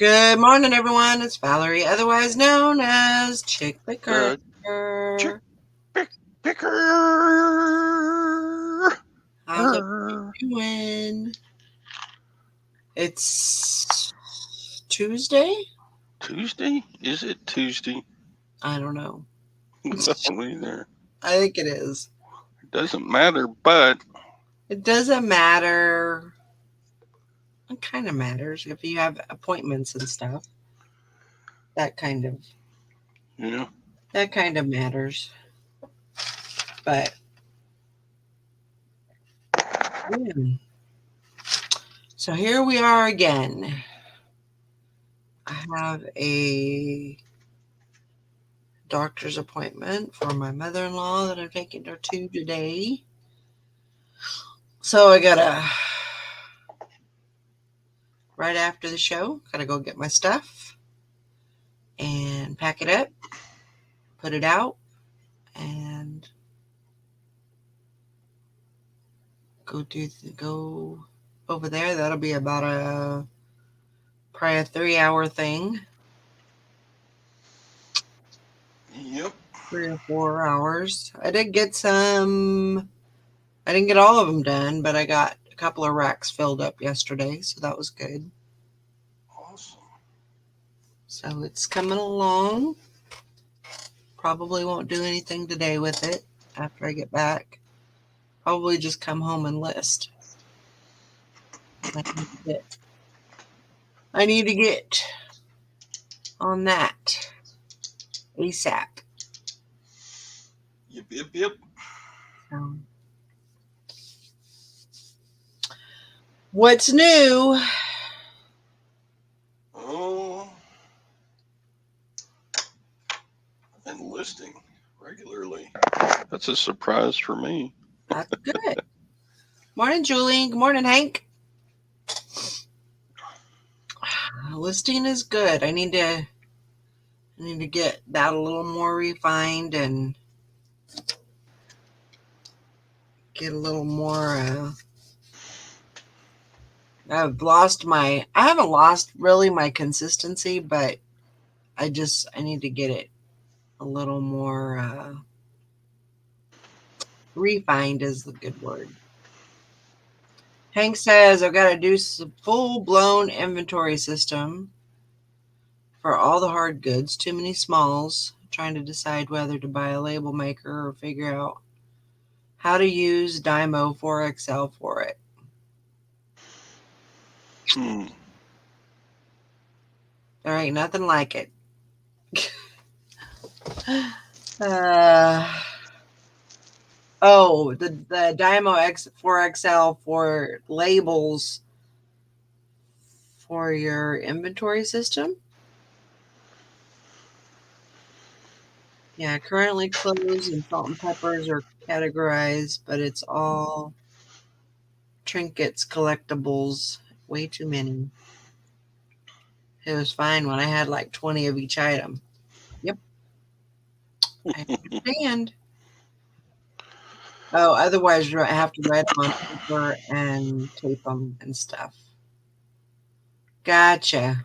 Good morning, everyone. It's Valerie, otherwise known as Chick Picker. Chick Picker. How's everybody doing? It's Tuesday? Tuesday? Is it Tuesday? I don't know. No, either. I think it is. It doesn't matter, but It doesn't matter. It kind of matters if you have appointments and stuff. That kind of yeah. matters. But yeah. So here we are again. I have a doctor's appointment for my mother-in-law that I'm taking her to today. So I gotta, right after the show, gotta go get my stuff and pack it up, put it out, and go over there. That'll be about probably a 3-hour thing. Yep. 3 or 4 hours. I didn't get all of them done, but I got a couple of racks filled up yesterday, so that was good. Awesome. So it's coming along. Probably won't do anything today with it after I get back. Probably just come home and list. I need to get on that ASAP. Yep. What's new? Oh, enlisting regularly. That's a surprise for me. That's good. Morning, Julie. Good morning, Hank. Listing is good. I need to get that a little more refined and get a little more. I haven't lost really my consistency, but I need to get it a little more refined is the good word. Hank says I've got to do some full-blown inventory system for all the hard goods. Too many smalls. Trying to decide whether to buy a label maker or figure out how to use Dymo 4XL for it. There ain't nothing like it. The Dymo X4XL for labels for your inventory system. Yeah, currently clothes and salt and peppers are categorized, but it's all trinkets, collectibles, way too many. It was fine when I had like 20 of each item. Yep. I understand. Oh, otherwise I have to write them on paper and tape them and stuff. Gotcha.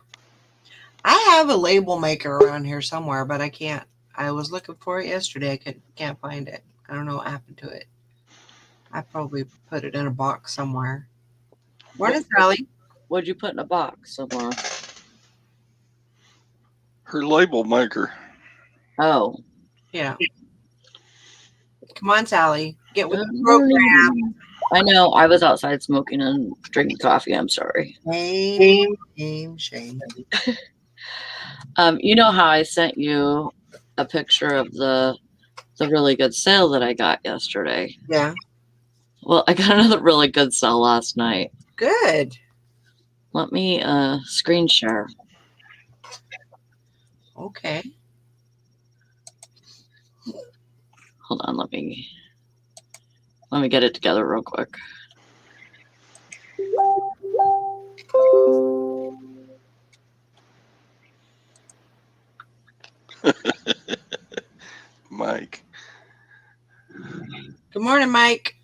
I have a label maker around here somewhere, but I can't. I was looking for it yesterday. I can't find it. I don't know what happened to it. I probably put it in a box somewhere. Morning, Sally. What'd you put in a box somewhere? Her label maker. Oh. Yeah. Come on, Sally. Get with the program. I know. I was outside smoking and drinking coffee. I'm sorry. Shame. You know how I sent you a picture of the really good sale that I got yesterday? Yeah. Well, I got another really good sale last night. Good. Let me screen share. Okay. Hold on, let me get it together real quick. Mike. Good morning, Mike.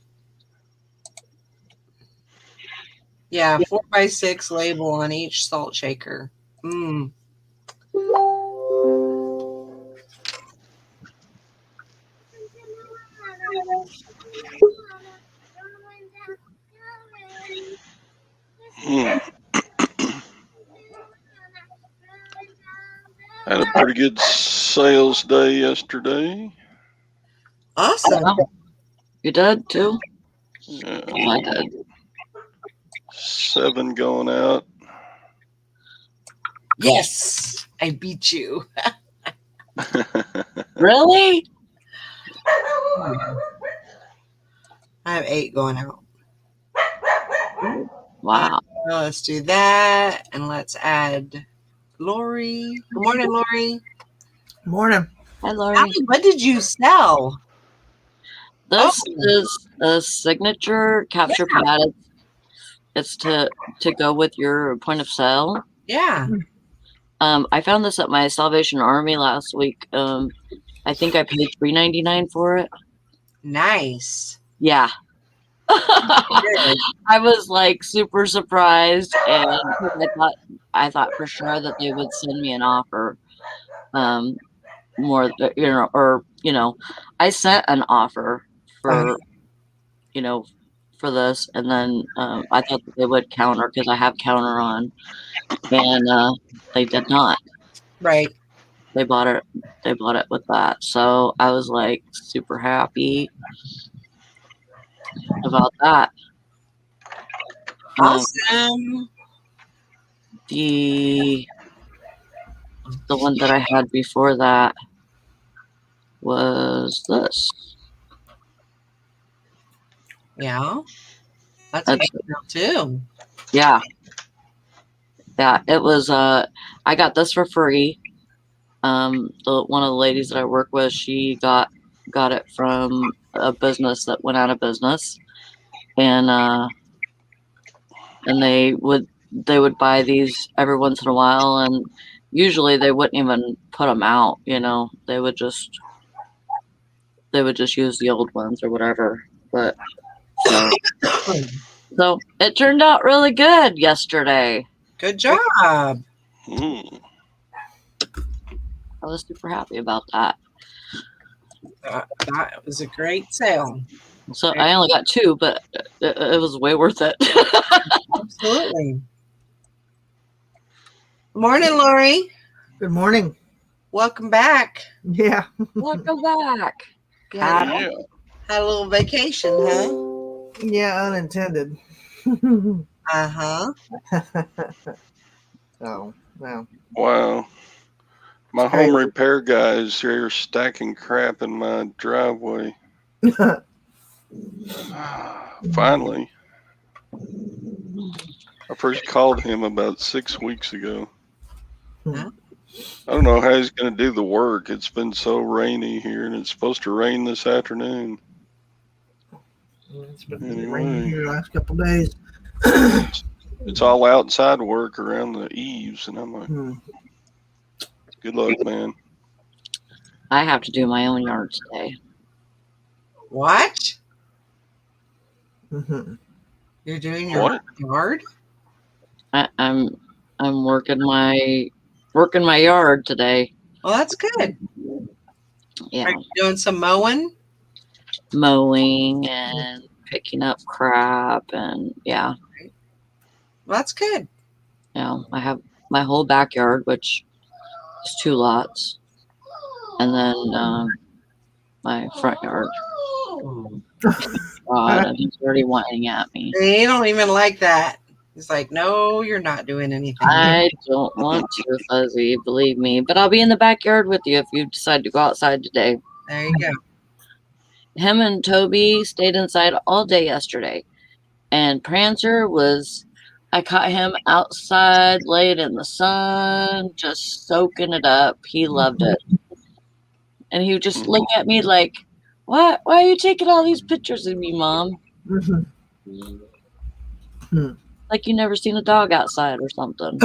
Yeah, 4x6 label on each salt shaker. Mm. Hmm. Had a pretty good sales day yesterday. Awesome. Wow. You did too? Yeah, I did. 7 going out. Yes, I beat you. Really? I have 8 going out. Wow. Well, let's do that, and let's add Lori. Good morning, Lori. Morning. Hi, Lori. Allie, what did you sell? This Oh. is a signature capture pad. It's to go with your point of sale. Yeah. I found this at my Salvation Army last week. I think I paid $3.99 for it. Nice. Yeah. Good. I was like super surprised, and I thought for sure that they would send me an offer. More, I sent an offer for, for this, and then I thought that they would counter because I have counter on, and they did not. Right. They bought it. They bought it with that, so I was like super happy about that. Awesome. The one that I had before that was this. Yeah. That's a That's- good deal too. Yeah. Yeah, it was I got this for free. One of the ladies that I work with, she got it from a business that went out of business. And they would buy these every once in a while, and usually they wouldn't even put them out, they would just use the old ones or whatever. But so it turned out really good yesterday. Good job. Hmm. I was super happy about that. That was a great sale. So I only got 2, but it was way worth it. Absolutely. Morning, Lori. Good morning. Welcome back. Yeah. Welcome back. Yeah, Yeah. had a little vacation, huh? Yeah, unintended. Uh-huh. So, well. Wow. My Great. home repair guys here stacking crap in my driveway. Finally. I first called him about 6 weeks ago. Huh? I don't know how he's going to do the work. It's been so rainy here, and it's supposed to rain this afternoon. It's been Anyway. raining here the last couple of days. It's all outside work around the eaves, and I'm like, good luck, man. I have to do my own yard today. What? Mm-hmm. You're doing your What? yard? I'm working my yard today. Well, that's good. Yeah, Are you doing some mowing? mowing and picking up crap, and Well, that's good. I have my whole backyard, which is 2 lots, and then my front yard. God, and he's already whining at me. They don't even like that. He's like, no, you're not doing anything. I don't want to, Fuzzy, believe me. But I'll be in the backyard with you if you decide to go outside today. There you go. Him and Toby stayed inside all day yesterday. And Prancer I caught him outside late in the sun, just soaking it up. He loved it. And he would just look at me like, why are you taking all these pictures of me, Mom? Like you never seen a dog outside or something.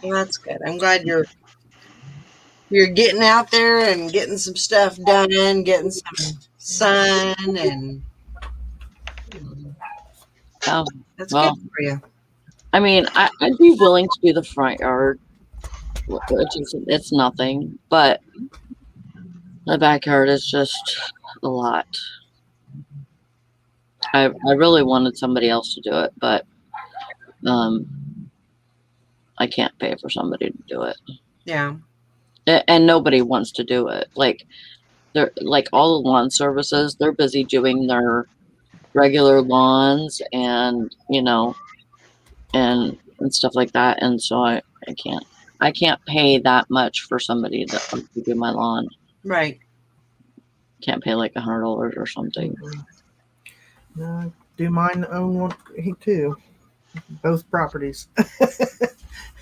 Well, that's good. I'm glad you're getting out there and getting some stuff done, getting some sun, and Oh, that's well. good for you. I mean, I'd be willing to do the front yard, which is it's nothing, but the backyard is just a lot. I really wanted somebody else to do it, but I can't pay for somebody to do it, Yeah. and nobody wants to do it. Like they're like all the lawn services, they're busy doing their regular lawns and and stuff like that, and so I can't pay that much for somebody to do my lawn. Right. Can't pay like $100 or something. No, do mine own one too. Both properties.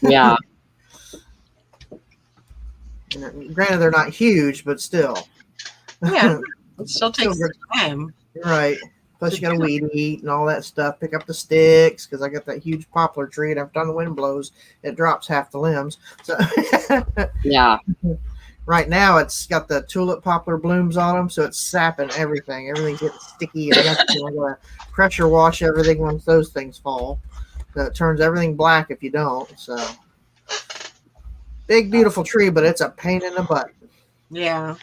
Yeah. Granted, they're not huge, but still. Yeah. It still takes Still time. Right. Plus, you got to weed eat and all that stuff. Pick up the sticks because I got that huge poplar tree, and every time the wind blows, it drops half the limbs. So, Yeah. right now, it's got the tulip poplar blooms on them, so it's sapping everything. Everything's getting sticky and nasty. I gotta pressure wash everything once those things fall. So it turns everything black if you don't. So, big beautiful tree, but it's a pain in the butt. Yeah.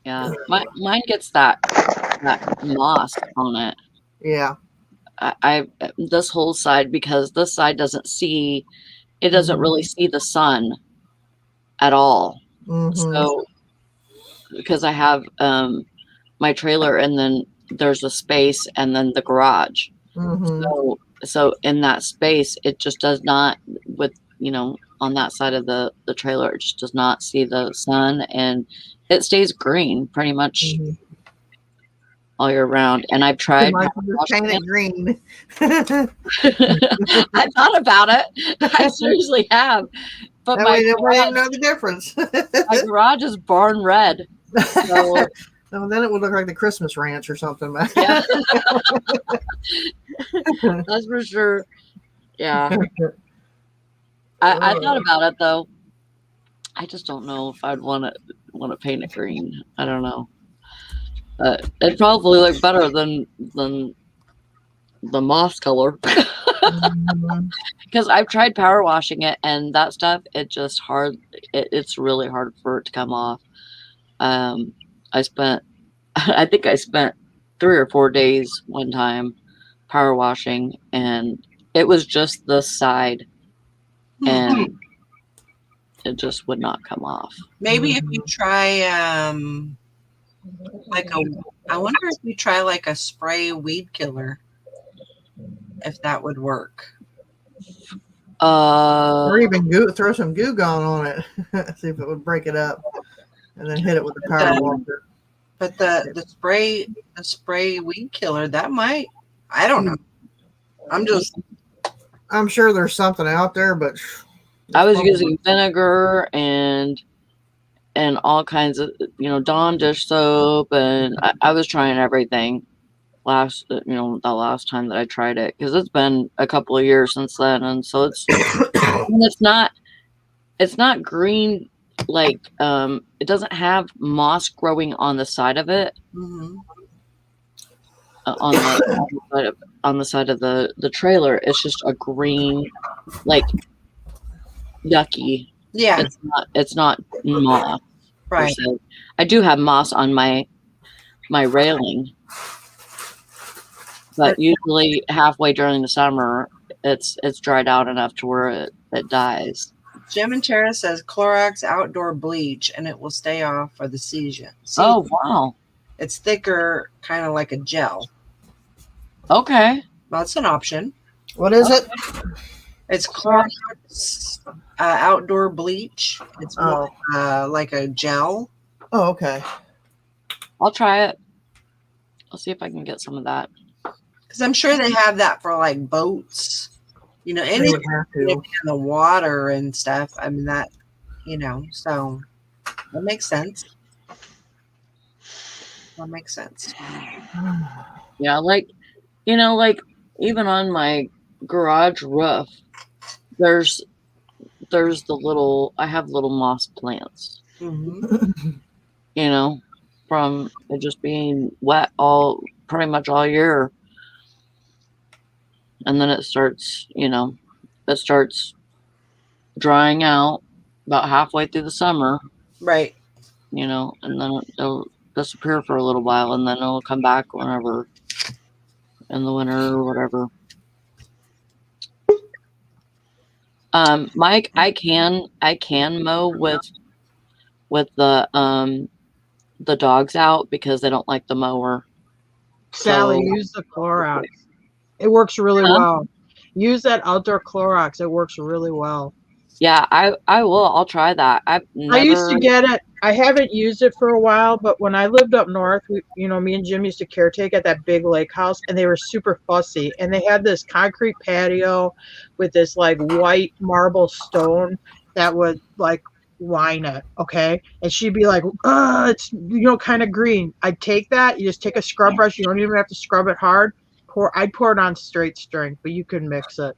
Yeah. Mine gets that moss on it. Yeah. I this whole side, because this side doesn't really see the sun at all. Mhm. So because I have my trailer, and then there's a space, and then the garage. Mhm. So in that space, it just does not, with on that side of the trailer, it just does not see the sun, and it stays green pretty much Mhm. all year round. And I've tried Might power just washing paint it green. I thought about it. I seriously have. But That way nobody even know the difference. my garage is barn red. So So then it would look like the Christmas ranch or something. yeah. That's for sure. Yeah. I thought about it though. I just don't know if I'd want to paint it green. I don't know. It'd probably look better than the moss color. Mhm. Because I've tried power washing it, and that stuff, it's really hard for it to come off. I think I spent 3 or 4 days one time power washing, and it was just the side, and it just would not come off. Maybe if you try I wonder if you try like a spray weed killer, if that would work. Or even throw some Goo Gone on it. See if it would break it up. And then hit it with the power washer. But the spray weed killer, that might, I don't know. I'm sure there's something out there, but I was using vinegar and all kinds of Dawn dish soap, and I was trying everything the last time that I tried it, because it's been a couple of years since then, and so it's not green, like it doesn't have moss growing on the side of it. Mm-hmm. On the side of the trailer. It's just a green, like yucky. Yeah. It's not moss. Right. I do have moss on my railing, but usually halfway during the summer, it's dried out enough to where it dies. Jim and Tara says Clorox outdoor bleach, and it will stay off for the season. Oh, wow. It's thicker, kind of like a gel. Okay. Well, it's an option. What is it? It's Clorox outdoor bleach. It's more like a gel. Oh, okay. I'll try it. I'll see if I can get some of that. Because I'm sure they have that for like boats. Anything in the water and stuff. I mean, that, so that makes sense. That makes sense. Yeah, like even on my garage roof, there's I have little moss plants. Mm-hmm. From it just being wet pretty much all year. and then it starts, it starts drying out about halfway through the summer, Right. and then it'll disappear for a little while, and then it'll come back whenever in the winter or whatever. Mike, I can mow with the dogs out because they don't like the mower. Sally, So- use the Clorox. It works really Huh? well. Use that outdoor Clorox. It works really well. Yeah, I will. I'll try that. I used to get it. I haven't used it for a while, but when I lived up north, me and Jim used to caretake at that big lake house, and they were super fussy. And they had this concrete patio with this like white marble stone that would like line it. Okay. And she'd be like, it's, kind of green. I'd take that. You just take a scrub brush. You don't even have to scrub it hard. I'd pour it on straight string, but you can mix it.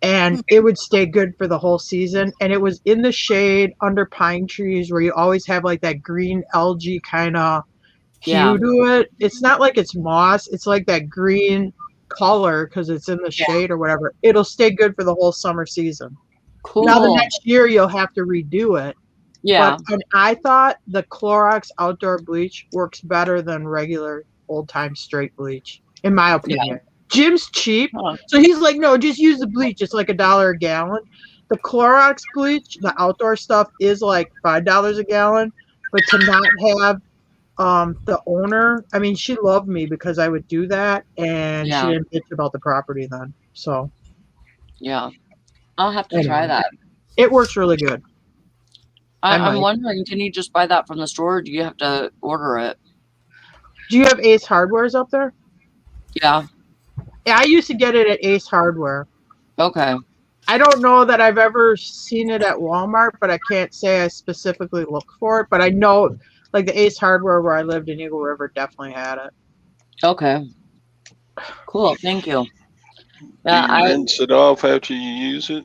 And it would stay good for the whole season. And it was in the shade under pine trees where you always have like that green algae kind of hue Yeah. to it. It's not like it's moss. It's like that green color because it's in the shade or whatever. It'll stay good for the whole summer season. Cool. Now the next year you'll have to redo it. Yeah. But and I thought the Clorox outdoor bleach works better than regular old time straight bleach, in my opinion. Jim's cheap. Huh. So he's like, no, just use the bleach. It's like $1 a gallon. The Clorox bleach, the outdoor stuff, is like $5 a gallon. But to not have the owner, I mean, she loved me because I would do that, and Yeah. she didn't bitch about the property then. So Yeah. I'll have to try Anyway. that. it works really good. I I'm might. wondering, can you just buy that from the store, or do you have to order it? Do you have Ace Hardwares up there? Yeah. Yeah, I used to get it at Ace Hardware. Okay. I don't know that I've ever seen it at Walmart, but I can't say I specifically look for it. But I know, like the Ace Hardware where I lived in Eagle River definitely had it. Okay. Cool. Thank you. Do Yeah, you rinse it off after you use it?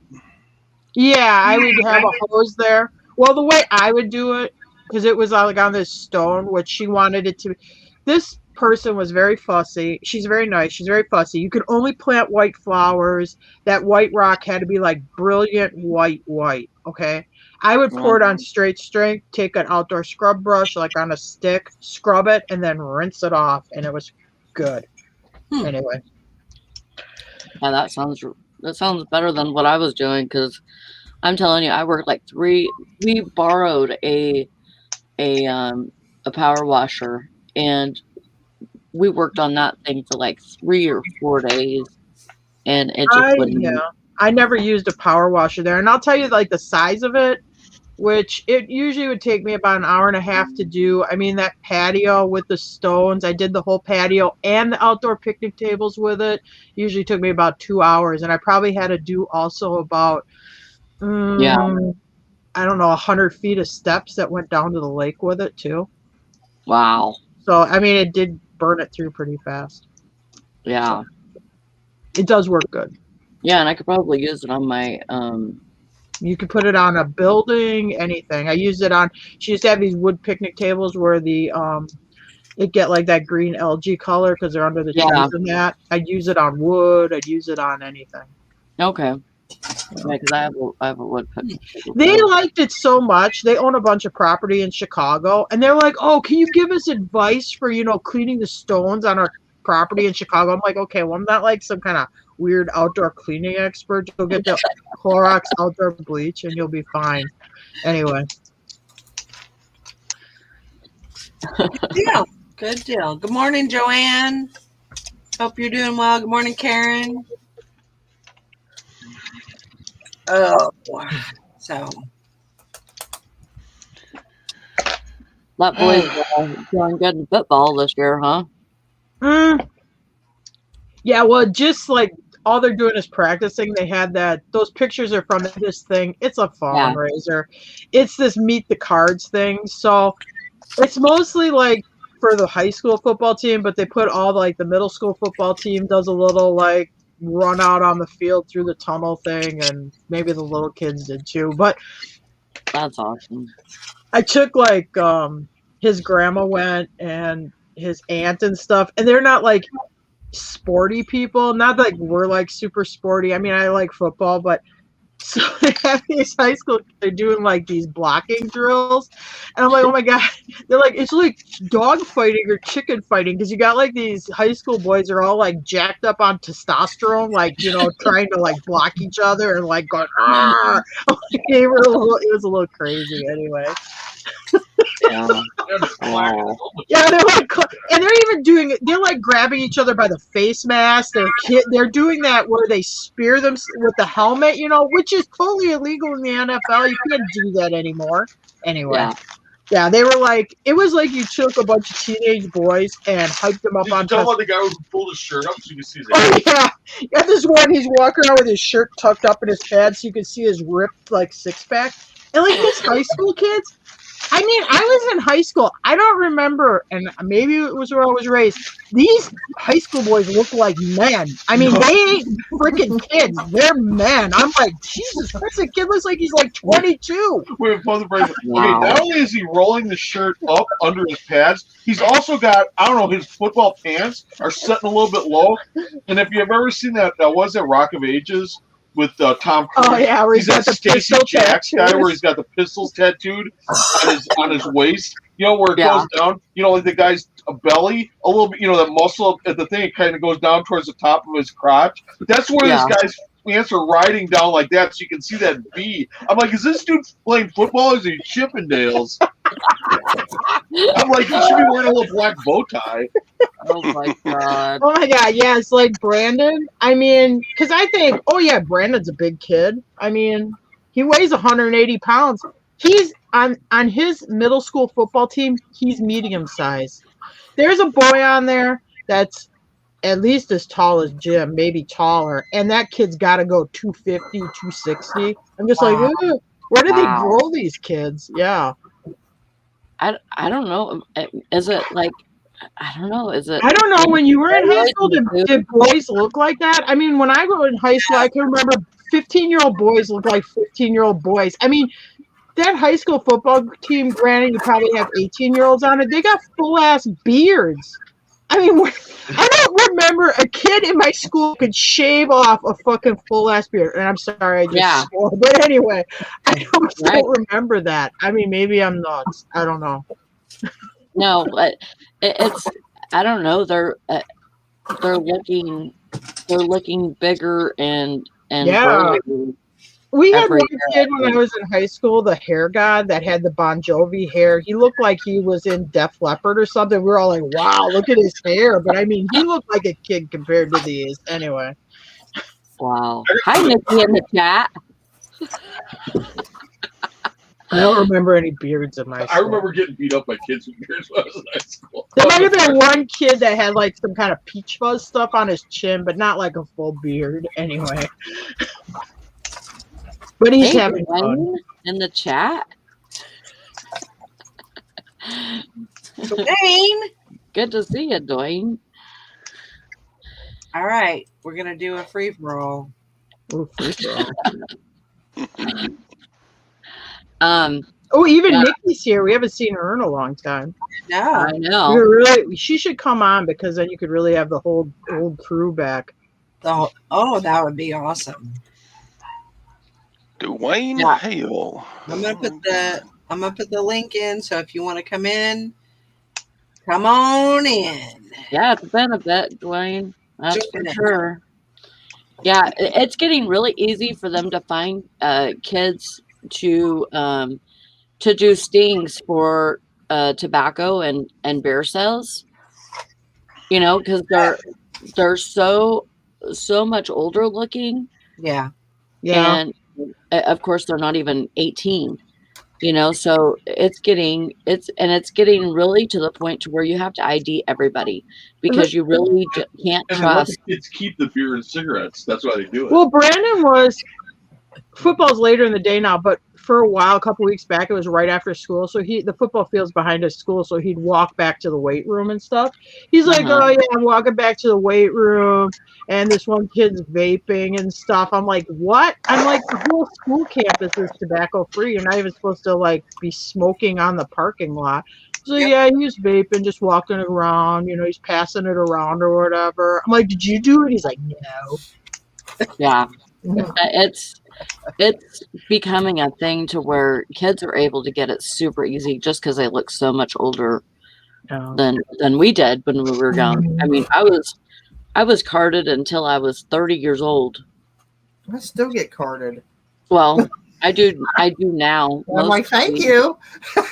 Yeah, I would have a hose there. Well, the way I would do it, because it was like on this stone, which she wanted it to be. This person was very fussy. She's very nice. She's very fussy. You could only plant white flowers. That white rock had to be like brilliant white. Okay. I would pour it on straight string, take an outdoor scrub brush, like on a stick, scrub it, and then rinse it off. And it was good. Anyway. yeah, that sounds better than what I was doing, because I'm telling you, I worked like we borrowed a power washer, and we worked on that thing for like 3 or 4 days, and it just wouldn't. I never used a power washer there. And I'll tell you, like, the size of it, which it usually would take me about an hour and a half to do. I mean, that patio with the stones, I did the whole patio and the outdoor picnic tables with it. Usually took me about 2 hours. And I probably had to do also about, I don't know, 100 feet of steps that went down to the lake with it, too. Wow. So, I mean, it did burn it through pretty fast. Yeah. It does work good. Yeah, and I could probably use it on my You could put it on a building, anything. I used it on. She used to have these wood picnic tables where the it get like that green algae color because they're under the trees and that. I'd use it on wood. I'd use it on anything. Okay. Yeah, because I have a wood picnic table. They liked it so much. They own a bunch of property in Chicago, and they're like, "Oh, can you give us advice for cleaning the stones on our property in Chicago?" I'm like, "Okay, well, I'm not like some kind of weird outdoor cleaning expert. You'll get the Clorox outdoor bleach, and you'll be fine." Anyway. Good deal. Good deal. Good morning, Joanne. Hope you're doing well. Good morning, Karen. Oh, so That boy's doing good in football this year, huh? Yeah, well, just like all they're doing is practicing. They had those pictures are from this thing. It's a fundraiser. It's this meet the cards thing. So it's mostly like for the high school football team, but they put all like the middle school football team does a little like run out on the field through the tunnel thing, and maybe the little kids did too. But that's awesome. I took like his grandma went and his aunt and stuff, and they're not like sporty people. Not like we're like super sporty. I mean, I like football, but so they have these high school, they're doing like these blocking drills. And I'm like, oh my God. They're like, it's like dog fighting or chicken fighting because you got like these high school boys are all like jacked up on testosterone, like, you know, trying to like block each other and like going, ah. It was a little crazy anyway. Yeah. Wow. Yeah, they're like, and they're even doing it. They're like grabbing each other by the face mask. They're doing that where they spear them with the helmet, you know, which is totally illegal in the NFL. You can't do that anymore. Anyway, yeah, they were like, it was like you took a bunch of teenage boys and hyped them up Did you on. tell about the guy who pulled his shirt up so you can see his Oh yeah, yeah. This one, he's walking around with his shirt tucked up in his pants, so you can see his ripped like six pack. And like these high school kids. I mean, I was in high school. I don't remember, and maybe it was where I was raised. These high school boys look like men. I mean, they ain't freaking kids. They're men. I'm like, Jesus Christ, the kid looks like he's like 22. Wait, both Wow. not only is he rolling the shirt up under his pads, he's also got, I don't know, his football pants are setting a little bit low. And if you've ever seen that, was that Rock of Ages with Tom Cruise? Oh yeah, where He's he's got that the Stacey pistol Jacks guy tattoos. where he's got the pistols tattooed on his waist. You know, where it Yeah. goes down, you know, like the guy's belly, a little bit, you know, that muscle at the thing, it kind of goes down towards the top of his crotch. But that's where Yeah. this guy's pants are riding down like that, so you can see that V. I'm like, is this dude playing football or is he Chippendales? I'm like, he should be wearing a little black bow tie. Oh my God. Oh my God, yeah, it's like Brandon. I mean, because I think, oh yeah, Brandon's a big kid. I mean, he weighs 180 pounds. He's on his middle school football team, he's medium size. There's a boy on there that's at least as tall as Jim, maybe taller, and that kid's got to go 250, 260. I'm just like, Wow. "Ugh, where do they Wow. grow these kids? Yeah. I don't know. Is it like, I don't know. Is it? I don't know. When you were in high school, Boys do. did boys look like that? I mean, when I was in high school, I can remember 15-year-old boys look like 15-year-old boys. I mean, that high school football team, granted, you probably have 18-year-olds on it. They got full-ass beards. I mean, I don't remember a kid in my school could shave off a fucking full-ass beard. And I'm sorry, I just Yeah. swore. But anyway, I don't Right. remember that. I mean, maybe I'm nuts. I don't know. No, but it's. I don't know. They're looking bigger and Yeah. burly. We had Every one kid when I was in high school, the hair god that had the Bon Jovi hair. He looked like he was in Def Leppard or something. We were all like, wow, look at his hair. But I mean, he looked like a kid compared to these. Anyway. Wow. Hi, Nikki in the chat. I don't remember any beards in my school. I remember getting beat up by kids with beards when I was in high school. There might have been one kid that had like some kind of peach fuzz stuff on his chin, but not like a full beard. Anyway. But he's Hey, having fun. Dwayne in the chat. Dwayne. Good to see you, Dwayne. All right, we're gonna do a free for all. Ooh, free for all. Oh, Even Yeah. Nikki's here. We haven't seen her in a long time. No, I know. She should come on because then you could really have the whole old crew back. oh, that would be awesome. Dwayne Yeah. Hale. I'm gonna put the link in. So if you want to come on in. Yeah, it's been a bit, Dwayne. That's Join for it. sure. Yeah, it's getting really easy for them to find kids to do stings for tobacco and beer sales. You know, because they're so much older looking, Yeah, Yeah. and of course they're not even 18. You know, so it's getting really to the point to where you have to ID everybody because you really can't And they let trust. the kids keep the beer and cigarettes. That's why they do it. Well, Brandon was football's later in the day now, but for a while, a couple weeks back, it was right after school. So the football field's behind his school, so he'd walk back to the weight room and stuff. He's like, Uh-huh. "Oh yeah, I'm walking back to the weight room, and this one kid's vaping and stuff." I'm like, "What?" I'm like, "The whole school campus is tobacco free. You're not even supposed to like be smoking on the parking lot." So yeah, he's vaping, just walking around. He's passing it around or whatever. I'm like, did you do it? He's like, no. Yeah. Mhm. It's becoming a thing to where kids are able to get it super easy just because they look so much older No. than we did when we were young. I mean, I was carded until I was 30 years old. I still get carded. Well, I do now. I'm like, thank mostly. you.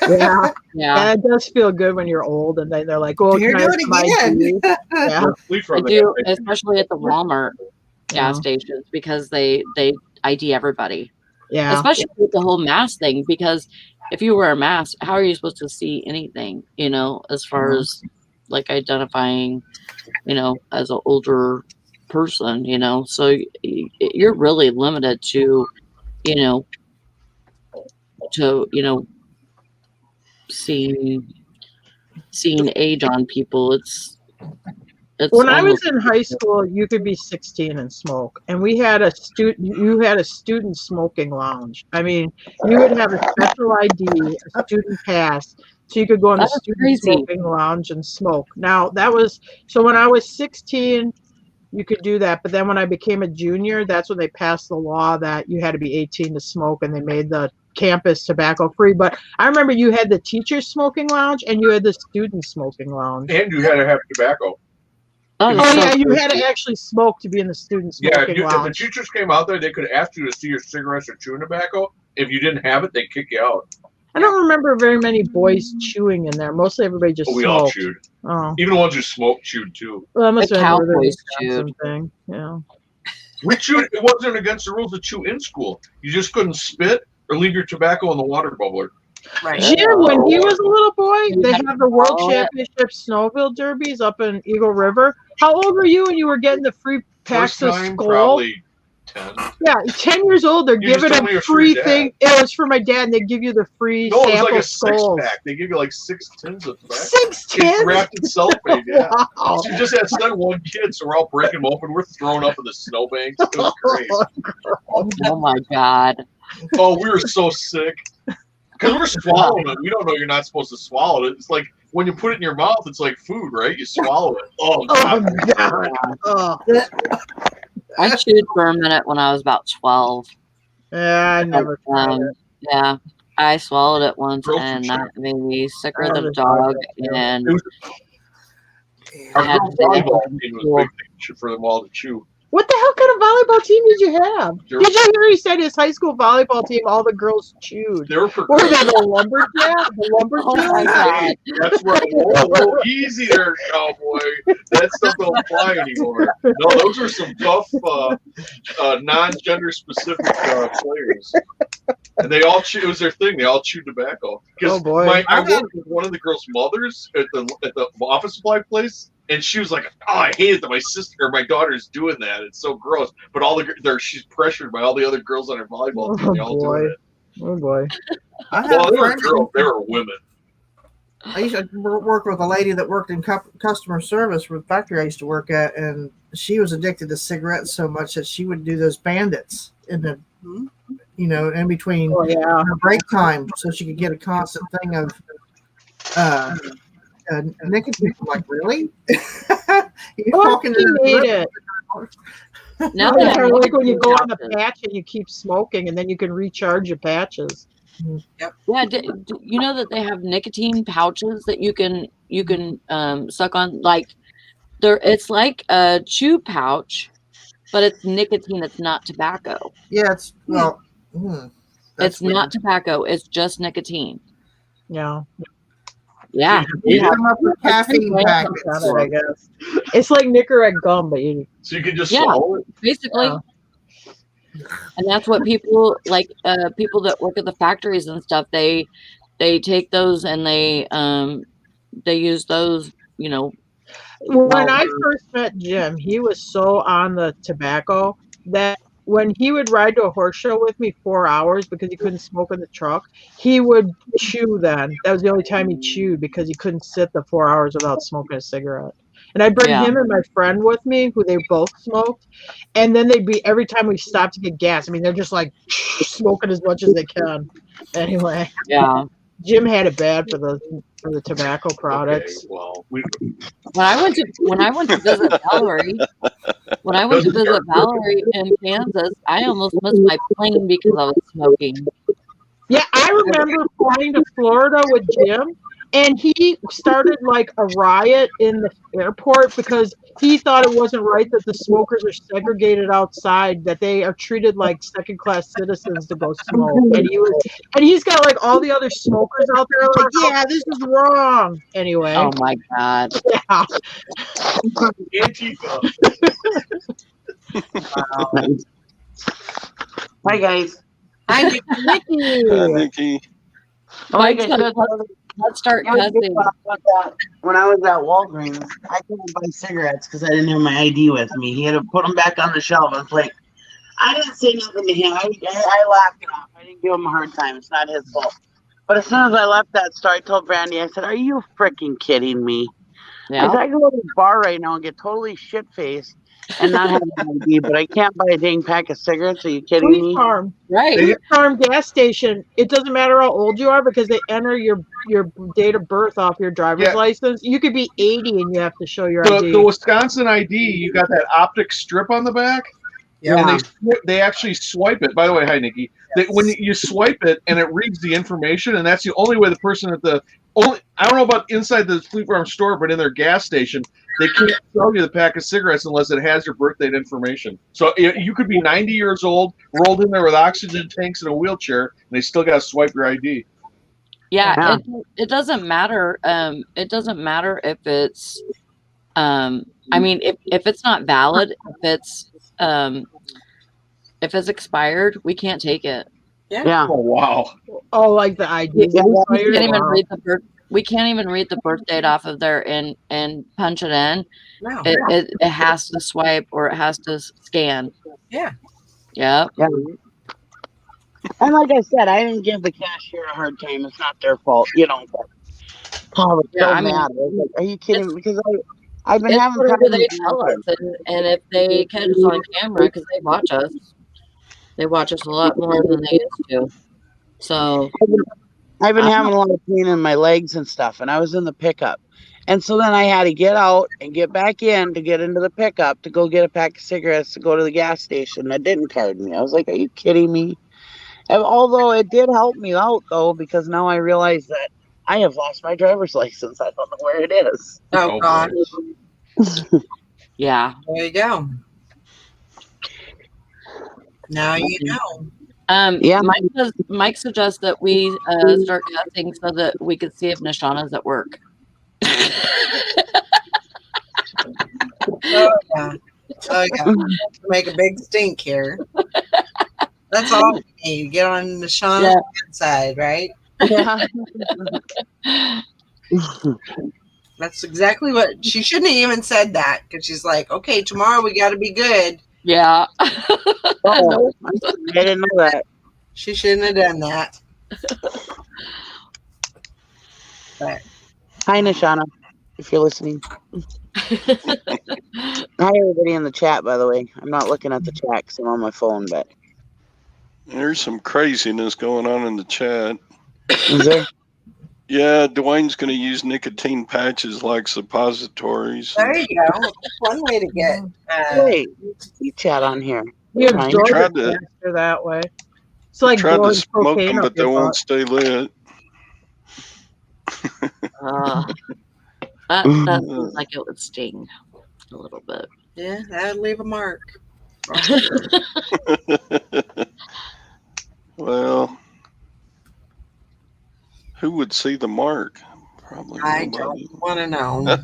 Yeah. Yeah, It does feel good when you're old, and then they're like, "Oh, You're can I have doing some ID?" it Yeah. Leave I from do, that. especially at the Walmart gas Yeah. stations because they ID everybody. Yeah. Especially with the whole mask thing, because if you wear a mask, how are you supposed to see anything, as far as like identifying, as an older person, so you're really limited to, seeing age on people. It's When I was almost, in high school, you could be 16 and smoke, and we had a student. You had a student smoking lounge. I mean, you would have a special ID, a student pass, so you could go in the That's student crazy. smoking lounge and smoke. Now that was so when I was 16, you could do that. But then when I became a junior, that's when they passed the law that you had to be 18 to smoke, and they made the campus tobacco free. But I remember you had the teachers smoking lounge and you had the student smoking lounge. And you had to have tobacco. Oh, Oh that's so yeah, you crazy. had to actually smoke to be in the student Yeah, smoking if the lounge. teachers came out there, they could ask you to see your cigarettes or chewing tobacco. If you didn't have it, they'd kick you out. I don't remember very many boys chewing in there. Mostly everybody just But we all smoked. chewed. Oh, Even the ones who smoked chewed too. well, that must The have been a Cowboys Wisconsin thing. Yeah. We chewed. It wasn't against the rules to chew in school. You just couldn't spit or leave your tobacco in the water bubbler. Right. Jim, when he was a little boy, You they had to have the World follow it. Championship Snowville Derbies up in Eagle River. How old were you when you were getting the free packs First of time, Skull? probably 10. Yeah, 10 years old. They're You just giving told me a it was for your free dad. thing. It was for my dad, and they give you the free No, it was sample like a six skulls. pack. They give you like 6 tins of tobacco. 6 It's tins? wrapped in cellophane. Yeah. Wow. She just had sent one kid, so we're all breaking them open. We're thrown up in the snowbanks. It was great. Oh my God. Oh, we were so sick. Because we're swallowing it. We don't know you're not supposed to swallow it. It's like when you put it in your mouth, it's like food, right? You swallow it. Oh, Oh, God. God. Oh. I chewed for a minute when I was about 12. Yeah, I never tried it. Yeah, I swallowed it once, Girls and should that made me sicker I than a never tried dog. that, yeah. And It was- Our had girls' to- volleyball team was a big thing for them all to chew. What the hell kind of volleyball team did you have? They Did you hear he said his high school volleyball team, all the girls chewed? were What were they, the lumberjack? The Oh my lumberjack? God. That's where whoa, easy there, cowboy. That stuff don't fly anymore. No, those are some tough, non-gender specific players. And they all chew. It was their thing. They all chewed tobacco. Oh, boy. I worked with one of the girls' mothers at the office supply place, and she was like, "Oh, I hate it that my sister or my daughter's doing that. It's so gross." But she's pressured by all the other girls on her volleyball team. They all Oh, boy. doing it. Oh, boy. I had Well, a they were friend. girls. They were women. I used to work with a lady that worked in customer service for the factory I used to work at, and she was addicted to cigarettes so much that she would do those bandits in the, in between Oh, yeah. her break time, so she could get a constant thing of nicotine. I'm like, really? You Of walk course into you the need river- it. Now Oh, that yeah, I'm like when you go on the pouches. patch and you keep smoking, and then you can recharge your patches. Yeah, you know that they have nicotine pouches that you can suck on, like it's like a chew pouch, but it's nicotine. It's not tobacco. Yeah, it's well. It's not tobacco. It's just nicotine. Yeah. Yeah, You yeah. come up with caffeine packets. Got it, I guess. It's like Nicorette gum, but you So you can just Yeah. swallow it. Basically. Yeah. And that's what people like. People that work at the factories and stuff. They take those and they use those. When I first met Jim, he was so on the tobacco that when he would ride to a horse show with me 4 hours because he couldn't smoke in the truck, he would chew then. That was the only time he chewed because he couldn't sit the 4 hours without smoking a cigarette. And I'd bring Yeah. him and my friend with me, who they both smoked. And then they'd be, every time we stopped to get gas, I mean, they're just like smoking as much as they can. Anyway. Yeah. Jim had it bad for the tobacco products. Okay, well, When I went to visit Valerie, in Kansas, I almost missed my plane because I was smoking. Yeah, I remember flying to Florida with Jim, and he started like a riot in the airport because he thought it wasn't right that the smokers are segregated outside, that they are treated like second-class citizens to go smoke. And he's got like all the other smokers out there like, yeah, this is wrong. Anyway, Oh my God. yeah. Antifa. Hi guys. Hi, Nikki. Nikki. Mike's gonna let's start cussing. When I was at Walgreens, I couldn't buy cigarettes because I didn't have my ID with me. He had to put them back on the shelf. I was like, I didn't say nothing to him. I laughed it off. I didn't give him a hard time. It's not his fault. But as soon as I left that store, I told Brandy, I said, "Are you freaking kidding me?" Yeah. I said, I can go to the bar right now and get totally shit-faced and not have an ID, but I can't buy a dang pack of cigarettes. Are you kidding Fleet me? Farm. Right. Fleet Farm gas station. It doesn't matter how old you are because they enter your date of birth off your driver's Yeah. license. You could be 80 and you have to show your The ID. Wisconsin ID, you got that optic strip on the back, Yeah. and they actually swipe it. By the way, hi Nikki. When you swipe it and it reads the information, and that's the only way the person at the only I don't know about inside the Fleet Farm store, but in their gas station, they can't sell you the pack of cigarettes unless it has your birth date information. So you could be 90 years old, rolled in there with oxygen tanks in a wheelchair, and they still got to swipe your ID. Yeah, Yeah. it doesn't matter. It doesn't matter if it's I mean if it's not valid, if it's expired, we can't take it. Yeah. Oh wow! Oh, like the ID. Yeah, We can't even Wow. read we can't even read the birth date off of there and punch it in. No. It has to swipe or it has to scan. Yeah. Yep. Yeah. And like I said, I didn't give the cashier a hard time. It's not their fault, you know. But oh, it's Yeah, so I mean, mad. I was like, are you kidding me? Because I've been It's having whatever they problems. tell us, and if they catch us on camera, because they watch us a lot more than they used to. So I've been having a lot of pain in my legs and stuff, and I was in the pickup. And so then I had to get out and get back in to get into the pickup to go get a pack of cigarettes to go to the gas station. That didn't card me. I was like, are you kidding me? And although it did help me out, though, because now I realize that I have lost my driver's license. I don't know where it is. Oh, gosh. yeah. There you go. Now you know. Yeah. Mike suggests that we start cussing so that we could see if Nishana's at work. Oh, yeah. Oh, yeah. Make a big stink here. That's all we need. Get on the Shauna's side, right? Yeah. That's exactly what she shouldn't have even said that because she's like, okay, tomorrow we got to be good. Yeah. Oh, I didn't know that. She shouldn't have done that. But Hi, Nishana, if you're listening. Hi, everybody in the chat, by the way. I'm not looking at the chat because I'm on my phone, but There's some craziness going on in the chat. is there? Yeah, Dwayne's going to use nicotine patches like suppositories. there you go. That's one way to get. Wait, you chat on here. You Fine. absorb Tried it to- faster that way. It's like Tried to blowing smoke cocaine them, up but they your won't butt. stay lit. That seems like it would sting a little bit. Yeah, that would leave a mark. Well, who would see the mark? Probably I nobody. don't want to know.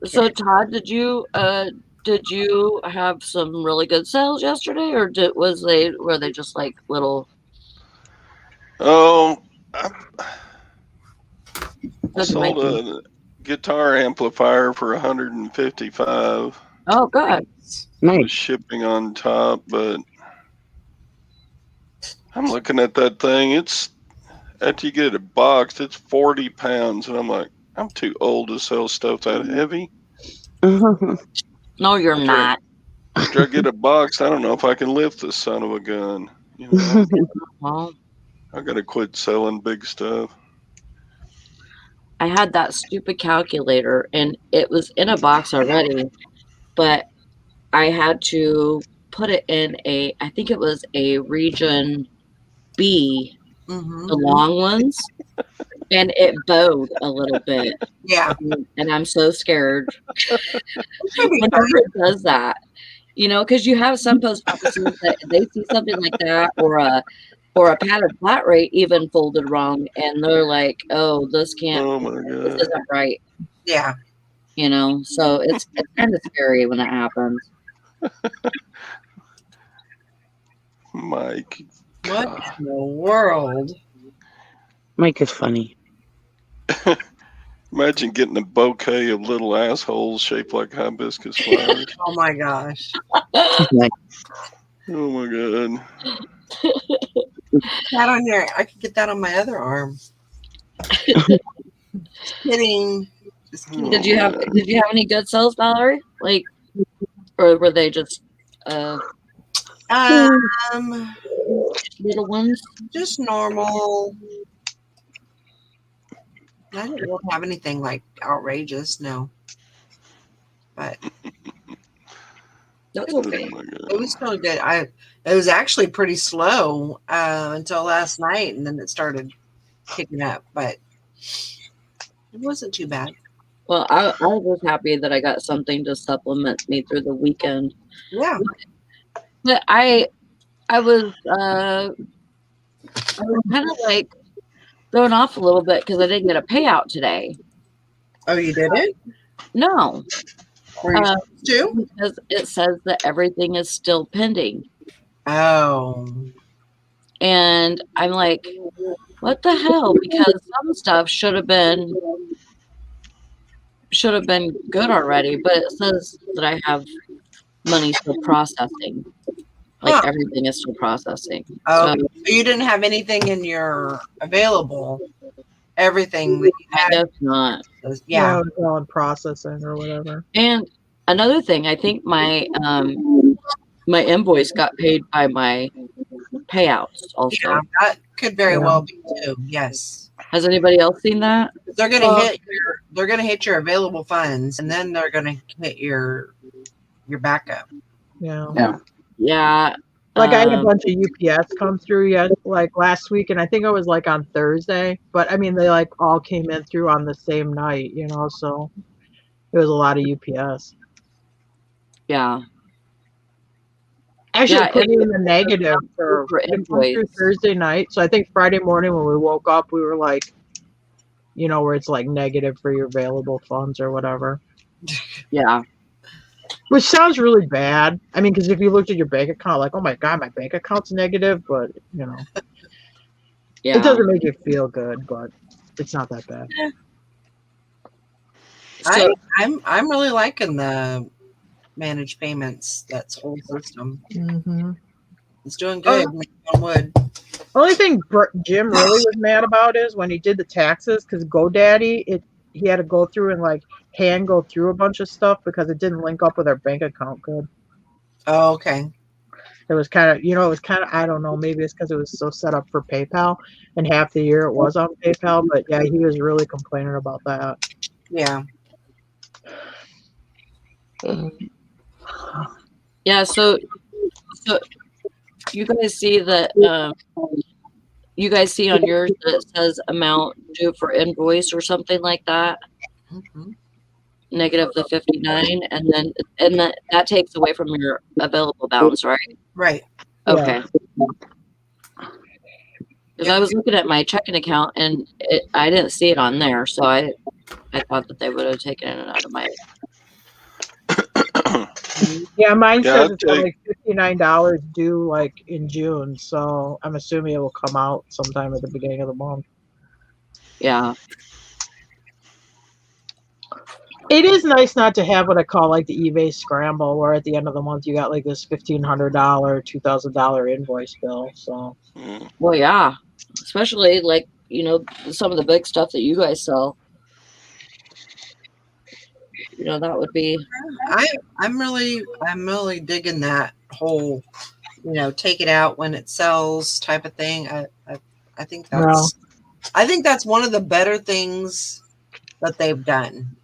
So Todd, did you have some really good sales yesterday, or were they just like little? Oh, I Good sold making? a guitar amplifier for $155 Oh, good. with Nice. shipping on top, but I'm looking at that thing. It's after you get it boxed, it's 40 pounds, and I'm like, I'm too old to sell stuff that heavy. No, you're not. After I get it boxed, I don't know if I can lift this son of a gun. You know, Well, I gotta quit selling big stuff. I had that stupid calculator and it was in a box already, but I had to put it in I think it was a region B, Mm-hmm. the long ones, and it bowed a little bit. Yeah. And I'm so scared Should be whenever fine. it does that. Because you have some post offices that they see something like that, or a padded flat rate even folded wrong, and they're like, "Oh, this can't, Oh my this god. isn't right." Yeah. So it's kind of scary when that happens. Mike. What God. in the world? Mike is funny. Imagine getting a bouquet of little assholes shaped like hibiscus flowers. Oh my gosh. Oh my god. That on your, I could get that on my other arm. Just kidding. Just kidding. Did you have any good sales, Valerie? Like, or were they just little ones? Just normal. I didn't really have anything like outrageous, no. But That's okay. Oh my god. it was still good. It was actually pretty slow until last night, and then it started picking up. But it wasn't too bad. Well, I was happy that I got something to supplement me through the weekend. Yeah. But I was kind of like thrown off a little bit because I didn't get a payout today. Oh, you did it? No, Were you supposed to? because it says that everything is still pending, Oh. and I'm like, what the hell? Because some stuff should have been good already, but it says that I have money still processing. Like Huh. everything is still processing. Oh, So so you didn't have anything in your available. Everything that you I had. guess not. Was, yeah. It was all in processing or whatever. And another thing, I think my my invoice got paid by my payouts also. Yeah, that could very Yeah. well be too. Yes. Has anybody else seen that? They're gonna Well- hit your available funds, and then they're gonna hit your backup. Yeah. Yeah. Like I had a um, bunch of UPS come through like last week, and I think it was like on Thursday. But I mean, they like all came in through on the same night, so it was a lot of UPS. yeah. Actually, Yeah, it put me it- in the negative for for it came through invoice. Thursday night. So I think Friday morning when we woke up, we were like, where it's like negative for your available funds or whatever. Yeah. Which sounds really bad. I mean, because if you looked at your bank account, like, oh my God, my bank account's negative, but Yeah. it doesn't make you feel good, but it's not that bad. So, I'm really liking the managed payments. That's whole system. Mm-hmm. It's doing good. knock on wood. Only thing Jim really was mad about is when he did the taxes, because GoDaddy, he had to go through and like hand go through a bunch of stuff because it didn't link up with our bank account good. Oh, okay. It was kind of, I don't know, maybe it's because it was so set up for PayPal and half the year it was on PayPal, but yeah, he was really complaining about that. Yeah. yeah. So you guys see that? You guys see on yours that it says amount due for invoice or something like that, Mhm. negative the 59, and that takes away from your available balance, right? Right. Yeah. Okay. Because I was looking at my checking account and I didn't see it on there, so I thought that they would have taken it out of my. Yeah, mine Yeah, says it's I'd like $59 due like in June, so I'm assuming it will come out sometime at the beginning of the month. Yeah. It is nice not to have what I call like the eBay scramble, where at the end of the month you got like this $1,500, $2,000 invoice bill. So Mm. Well, yeah. Especially like some of the big stuff that you guys sell. That would be. I'm really digging that whole, take it out when it sells type of thing. I I think No. that's one of the better things that they've done.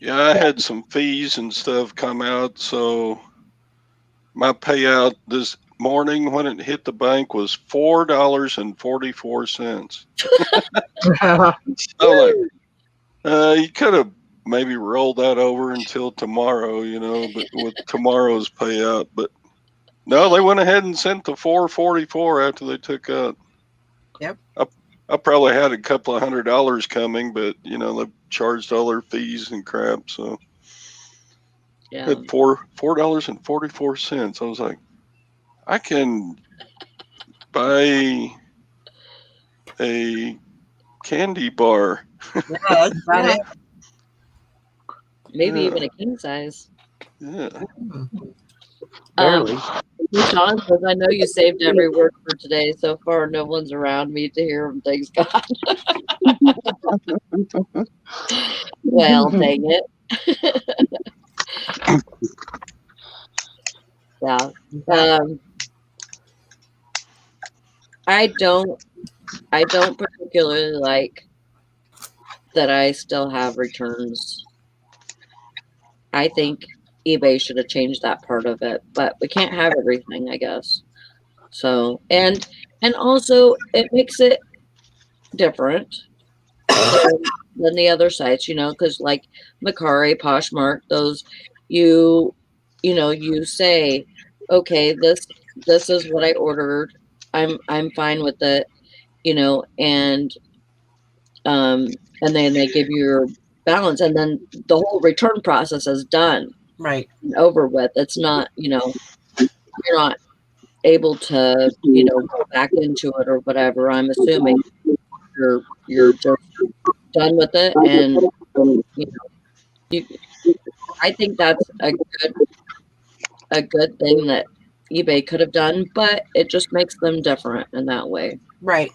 Yeah, I had some fees and stuff come out, so my payout this morning when it hit the bank was $4.44. So like, you could have maybe rolled that over until tomorrow, but with tomorrow's payout. But no, they went ahead and sent the $4.44 after they took out. Yep. I probably had a couple of $100 coming, but they charged all their fees and crap. So Yeah. at $4.44, I was like, I can buy a candy bar. Yeah, that's about it. Maybe Yeah. even a king size. Yeah. Barely. Sean says, I know you saved every word for today. So far, no one's around me to hear them. Thanks God. Well, dang it. Yeah. I don't particularly like that I still have returns. I think eBay should have changed that part of it, but we can't have everything, I guess. So, and also it makes it different than the other sites, because like Mercari, Poshmark, those you say, okay, this is what I ordered. I'm fine with it, and then they give you your balance, and then the whole return process is done Right. and over with. It's not, you're not able to, go back into it or whatever. I'm assuming you're just done with it, and I think that's a good thing that eBay could have done, but it just makes them different in that way. Right.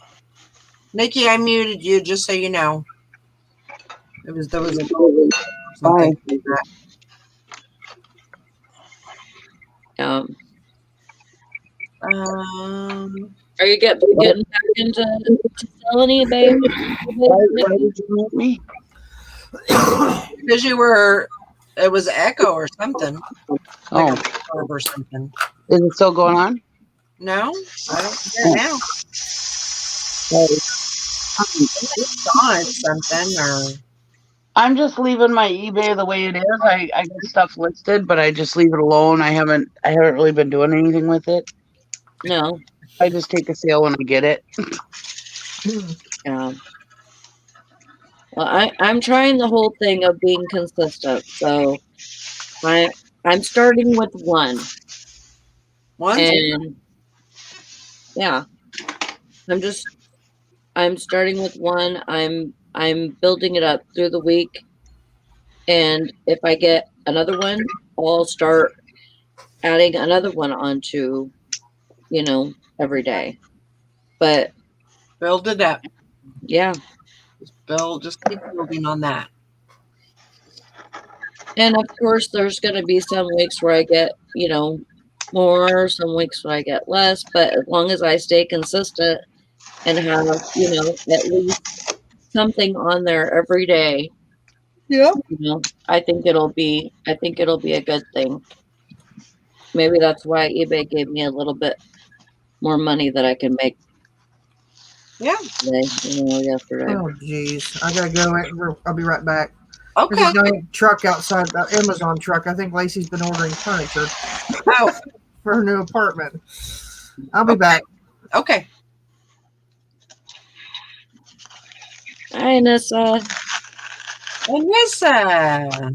Nikki, I muted you just so you know. There was something. Are you getting back into selling eBay? Why did you mute me? Because it was echo or something. Like a reverb or something. Is it still going on? No, I don't hear it now. It's on something or. I'm just leaving my eBay the way it is. I got stuff listed, but I just leave it alone. I haven't really been doing anything with it. No. I just take a sale when I get it. Yeah. Well, I'm trying the whole thing of being consistent. So I'm starting with one. And yeah. I'm starting with one. I'm building it up through the week. And if I get another one, I'll start adding another one onto, every day. But build it up. Yeah. Just keep building on that. And of course, there's going to be some weeks where I get, more, some weeks where I get less. But as long as I stay consistent and have, at least something on there every day, yeah, I think it'll be a good thing. Maybe that's why eBay gave me a little bit more money that I can make. Yeah. Today, yesterday. Oh, geez. I got to go. I'll be right back. Okay. There's a giant truck outside, the Amazon truck. I think Lacey's been ordering furniture for her new apartment. I'll be back. Okay. Hi, Nessa. Nessa.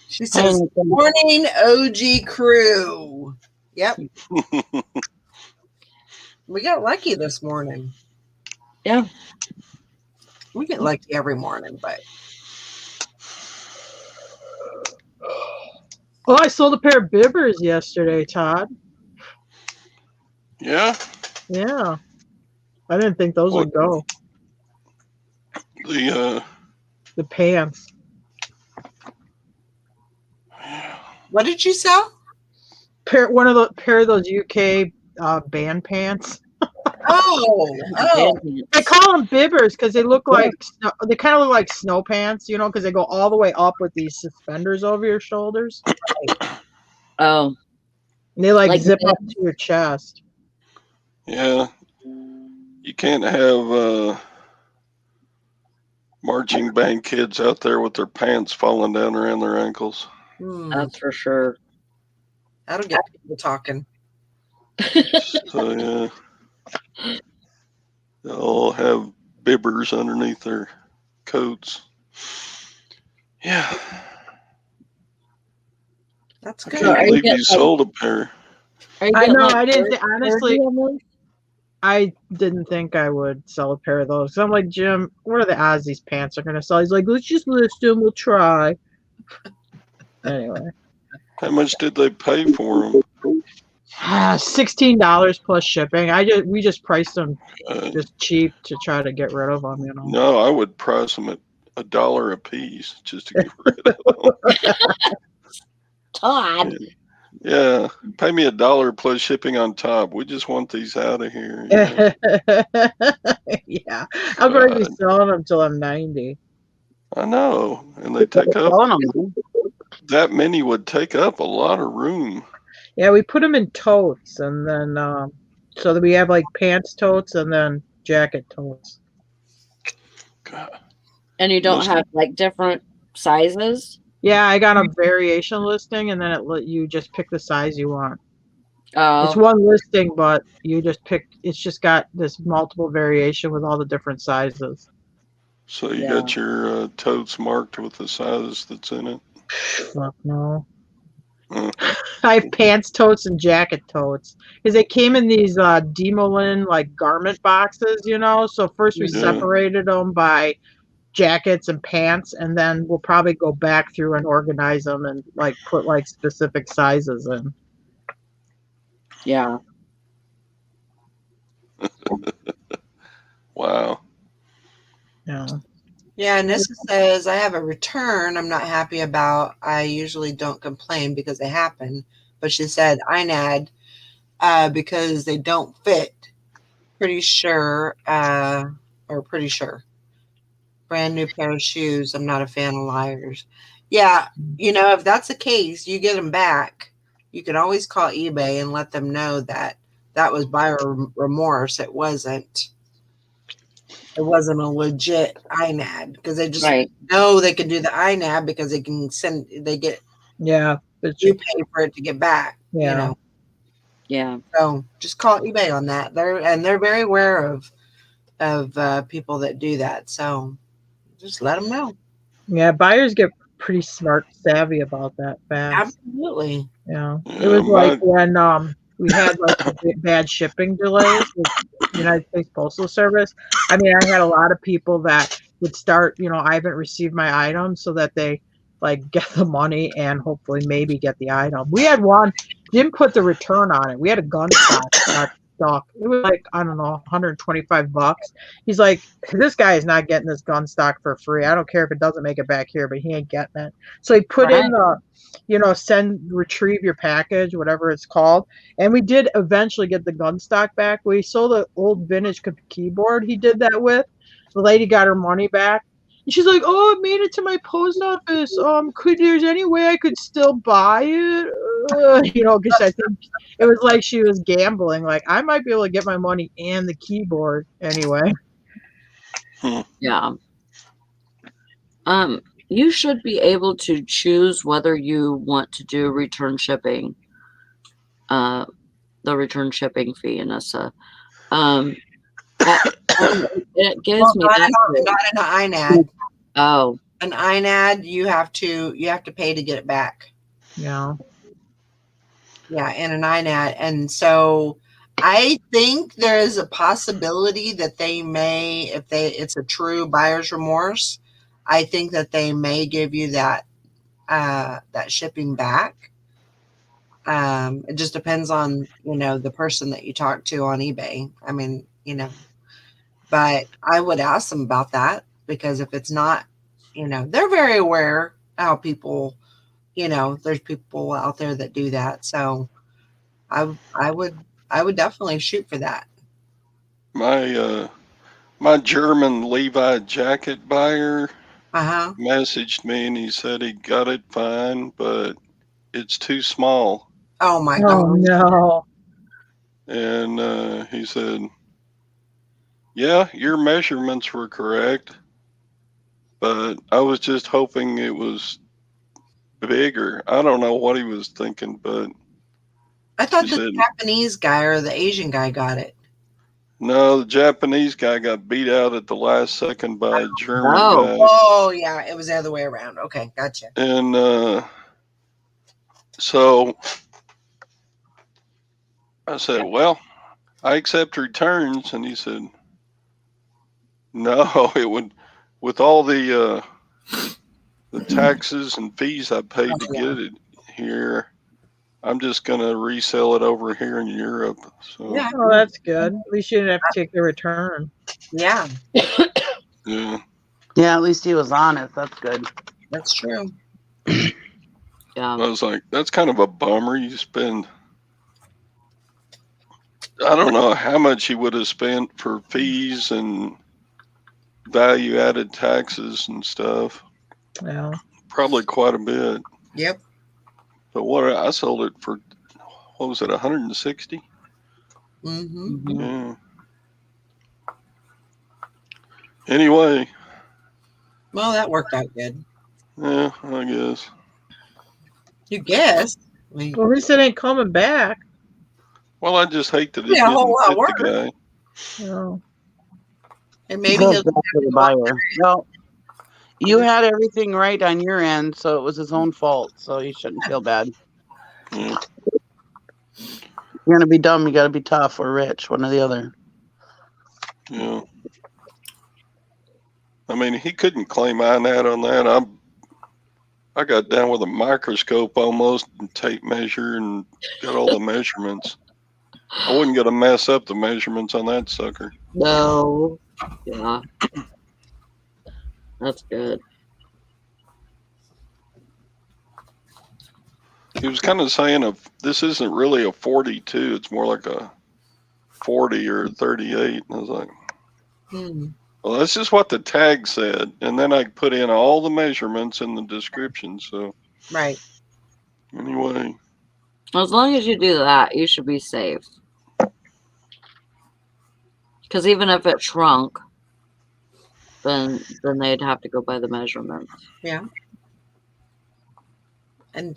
She says, morning, OG crew. Yep. We got lucky this morning. Yeah. We get lucky every morning, but. Well, I sold a pair of bibbers yesterday, Todd. Yeah? Yeah. I didn't think those would go. The pants. What did you sell? Pair of those UK band pants. Oh. I call them bibbers because they look like they kind of look like snow pants, because they go all the way up with these suspenders over your shoulders. Oh, And they like Like zip up bibs? to your chest. Yeah. You can't have marching band kids out there with their pants falling down around their ankles. that's for sure. That'll get people talking. So yeah, they all have bibbers underneath their coats. Yeah, That's I good. can't are you believe getting, you sold a pair. Are you I getting, know. like, I didn't jersey honestly. on those? I didn't think I would sell a pair of those. So I'm like, Jim, what are the odds these pants are going to sell? He's like, let's just list them. We'll try. Anyway, How much did they pay for them? $16 plus shipping. We just priced them Uh, just cheap to try to get rid of them. no, I would price them at $1 a piece just to get rid of them. Todd. Yeah, pay me $1 plus shipping on top. We just want these out of here. Yeah, I'm going to be God. selling them till I'm 90. I know, and they take up Selling them. that many would take up a lot of room. Yeah, we put them in totes, and then so that we have like pants totes and then jacket totes. God. And you don't Must- have like different sizes? Yeah, I got a variation listing, and then it let you just pick the size you want. It's Oh, one listing, but you just pick. It's just got this multiple variation with all the different sizes. So you Yeah. got your totes marked with the size that's in it. Fuck no. Mm. I have pants totes and jacket totes because they came in these Demolin like garment boxes, So first we Yeah. separated them by jackets and pants, and then we'll probably go back through and organize them and like put like specific sizes in. yeah. Wow. Yeah. Yeah, Nessa says, I have a return I'm not happy about. I usually don't complain because they happen. But she said, INAD, because they don't fit. Pretty sure. Brand new pair of shoes. I'm not a fan of liars. Yeah, if that's the case, you get them back. You can always call eBay and let them know that was buyer remorse. It wasn't a legit INAD because they just know they can do the INAD because they can Yeah. you pay for it to get back. Yeah. Yeah. So just call eBay on that. They're very aware of people that do that. So just let them know. Yeah, buyers get pretty smart, savvy about that fast. Absolutely. Yeah. It was like when we had like bad shipping delays with United States Postal Service. I mean, I had a lot of people that would start, I haven't received my item, so that they like get the money and hopefully maybe get the item. We had one, didn't put the return on it. We had a gun stock. It was like, I don't know, $125. He's like, this guy is not getting this gun stock for free. I don't care if it doesn't make it back here, but he ain't getting it. So he put in the, retrieve your package, whatever it's called. And we did eventually get the gun stock back. We sold an old vintage keyboard he did that with. The lady got her money back. And she's like, oh, it made it to my post office. There's any way I could still buy it? Because I think it was like she was gambling. Like, I might be able to get my money and the keyboard anyway. Yeah. You should be able to choose whether you want to do return shipping. The return shipping fee, Anissa. It gives me not that. an INAD. Oh. An INAD, you have to pay to get it back. Yeah. Yeah, in an INAD. And so I think there is a possibility that they may, if it's a true buyer's remorse, I think that they may give you that shipping back. It just depends on, the person that you talk to on eBay. I mean, but I would ask them about that, because if it's not, they're very aware how people, there's people out there that do that. So I would definitely shoot for that. my German Levi jacket buyer Uh-huh. messaged me and he said he got it fine, but it's too small. Oh my Oh God. no. And he said, yeah, your measurements were correct, but I was just hoping it was bigger. I don't know what he was thinking, but I thought he the said, Japanese guy or the Asian guy got it. no, the Japanese guy got beat out at the last second by a German Oh. guy. Oh yeah, it was the other way around. Okay, gotcha. And so I said, well, I accept returns. And he said, no, it would, with all the taxes and fees I paid to get it here, I'm just going to resell it over here in Europe. So, Yeah. Oh, that's good. At least you didn't have to take the return. Yeah, yeah. Yeah, at least he was honest. That's good. that's true. I Yeah. was like, that's kind of a bummer. You spend, I don't know how much he would have spent for fees and value added taxes and stuff. Yeah. Probably quite a bit. Yep. But what I sold it for, what was it, 160? Mm-hmm. Mhm. Yeah. Anyway, Well, that worked out good. yeah, I guess. You guess. I mean, Well, at least it ain't coming back. Well, I just hate that it Yeah, a whole didn't lot fit the worse. guy. No. and maybe Feel he'll bad for the buyer. Well, you had everything right on your end, so it was his own fault. So you shouldn't feel bad. Yeah. You're gonna be dumb. You gotta be tough or rich, one or the other. Yeah. I mean, he couldn't claim I net on that. I got down with a microscope almost and tape measure and got all the measurements. I wasn't gonna mess up the measurements on that sucker. No. Yeah. That's good. He was kind of saying this isn't really a 42, it's more like a 40 or a 38. And I was like, well, that's just what the tag said. And then I put in all the measurements in the description. So right. anyway, As long as you do that, you should be safe. Because even if it shrunk, then they'd have to go by the measurements. Yeah. And,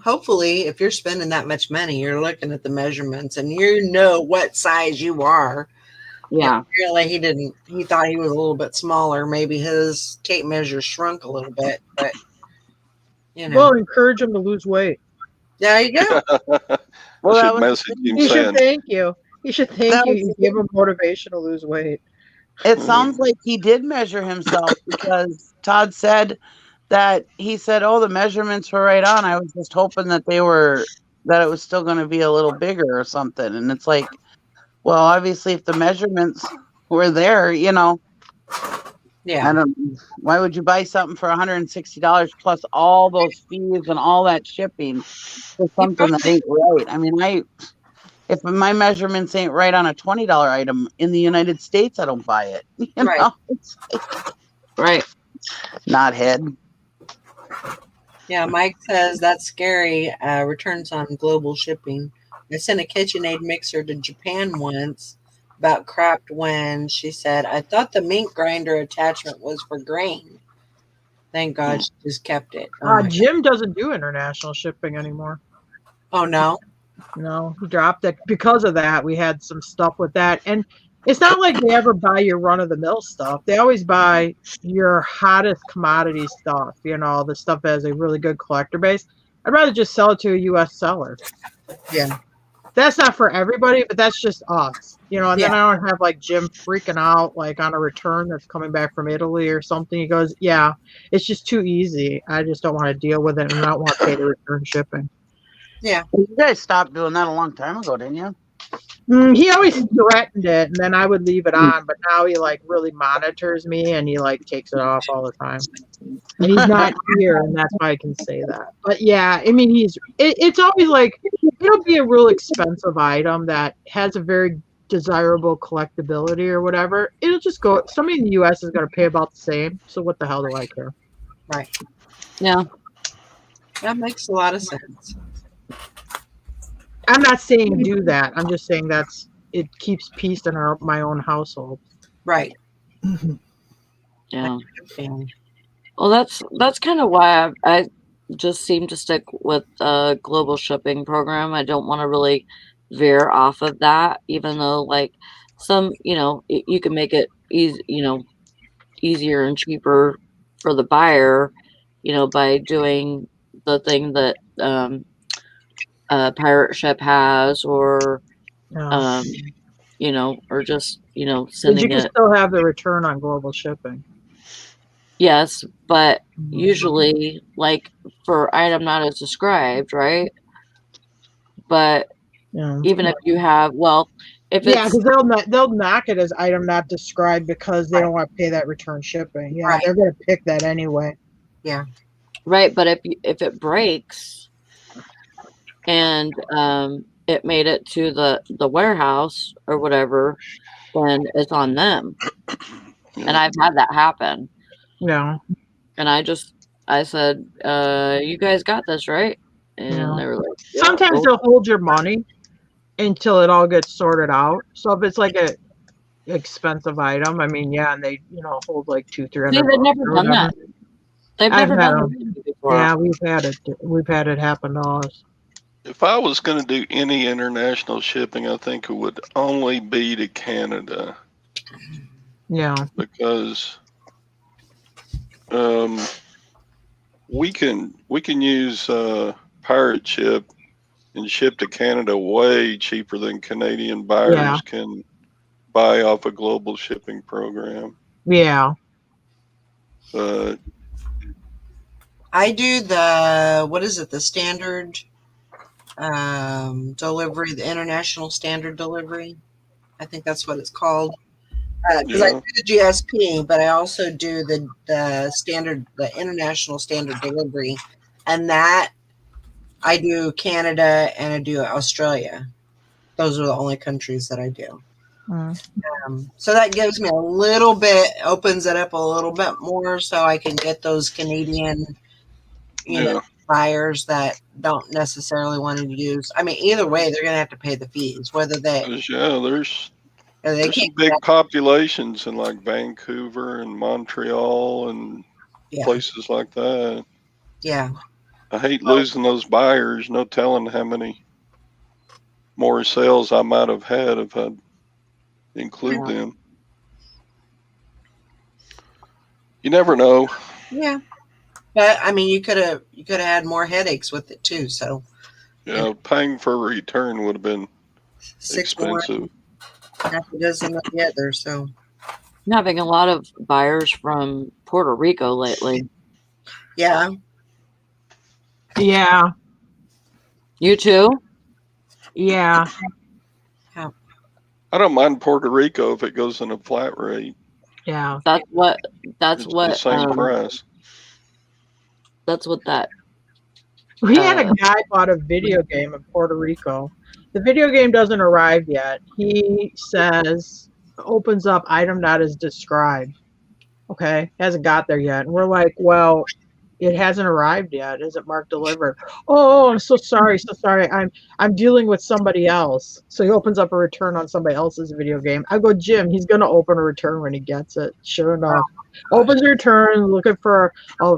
hopefully if you're spending that much money, you're looking at the measurements and you know what size you are. Yeah. Really, he thought he was a little bit smaller. Maybe his tape measure shrunk a little bit, but, Well, encourage him to lose weight. there you go. Well, I that should was- message him He should saying, thank you. He should thank That you. was- You gave him motivation to lose weight. It sounds like he did measure himself because Todd said that he said, "Oh, the measurements were right on. I was just hoping that it was still going to be a little bigger or something." And it's like, well, obviously, if the measurements were there, Yeah. I don't. Why would you buy something for $160 plus all those fees and all that shipping for something that ain't right? I mean, if my measurements ain't right on a $20 item in the United States, I don't buy it. Right. It's like, Right. not head. Yeah, Mike says that's scary. Returns on global shipping. I sent a KitchenAid mixer to Japan once. About crapped when she said, I thought the meat grinder attachment was for grain. Thank God she just kept it. Jim doesn't do international shipping anymore. Oh, no? No, he dropped it because of that. We had some stuff with that. And it's not like they ever buy your run-of-the-mill stuff. They always buy your hottest commodity stuff, the stuff that has a really good collector base. I'd rather just sell it to a U.S. seller. Yeah. That's not for everybody, but that's just us. And then Yeah. I don't have like Jim freaking out like on a return that's coming back from Italy or something. He goes, yeah, it's just too easy. I just don't want to deal with it and I don't want to pay the return shipping. Yeah. You guys stopped doing that a long time ago, didn't you? He always threatened it, and then I would leave it on. But now he like really monitors me, and he like takes it off all the time. And he's not here, and that's why I can say that. But yeah, I mean, it's always like it'll be a real expensive item that has a very desirable collectability or whatever, it'll just go. Somebody in the U.S. is going to pay about the same. So what the hell do I care? Right. Yeah. That makes a lot of sense. I'm not saying do that. I'm just saying it keeps peace in my own household. Right. Yeah. Yeah. Well, that's kind of why I just seem to stick with global shipping program. I don't want to really veer off of that, even though like some, you can make it easy, easier and cheaper for the buyer, by doing the thing that Pirate Ship has, or Yeah. or just But you sending can it. still have the return on global shipping. Yes, but usually, like for item not as described, right? But Yeah. even if you have, well, if Yeah, it's because they'll knock it as item not described because they don't want to pay that return shipping. Yeah, Right. they're going to pick that anyway. Yeah. right, but if it breaks and it made it to the warehouse or whatever, then it's on them. And I've had that happen. Yeah. And I said, you guys got this, right? And Yeah. they were like, yeah, Sometimes well, they'll hold your money until it all gets sorted out. So if it's like a expensive item, I mean, yeah, and they hold like see, $200-300 they've never or done whatever. that. They've I've never had done them. that to me before. Yeah, we've had it happen to us. If I was going to do any international shipping, I think it would only be to Canada, Yeah. because we can use Pirate Ship and ship to Canada way cheaper than Canadian buyers Yeah. can buy off a global shipping program. Yeah. But I do the standard delivery, the international standard delivery. I think that's what it's called. Because I yeah, do the GSP, but I also do the international standard delivery, and that I do Canada and I do Australia. Those are the only countries that I do. So that gives me a little bit, opens it up a little bit more, so I can get those Canadian, yeah, buyers that don't necessarily want to use. I mean, either way, they're going to have to pay the fees, whether they 'cause, yeah. There's can't. some big populations in like Vancouver and Montreal and Yeah, places like that. yeah, I hate losing those buyers. No telling how many more sales I might have had if I'd include Yeah. them. You never know. yeah. But I mean, you could have had more headaches with it too. So Paying for a return would have been 6 more, expensive. half a dozen of the other. So I'm having a lot of buyers from Puerto Rico lately. yeah, Yeah. You too? Yeah. I don't mind Puerto Rico if it goes in a flat rate. Yeah. That's what It's the same price. that's what that We had a guy bought a video game in Puerto Rico. The video game doesn't arrive yet. He says, opens up item not as described. Okay, hasn't got there yet. And we're like, well, it hasn't arrived yet. Is it marked delivered? Oh, I'm so sorry, so sorry. I'm dealing with somebody else. So he opens up a return on somebody else's video game. I go, Jim, he's gonna open a return when he gets it. Sure enough. Opens a return, looking for a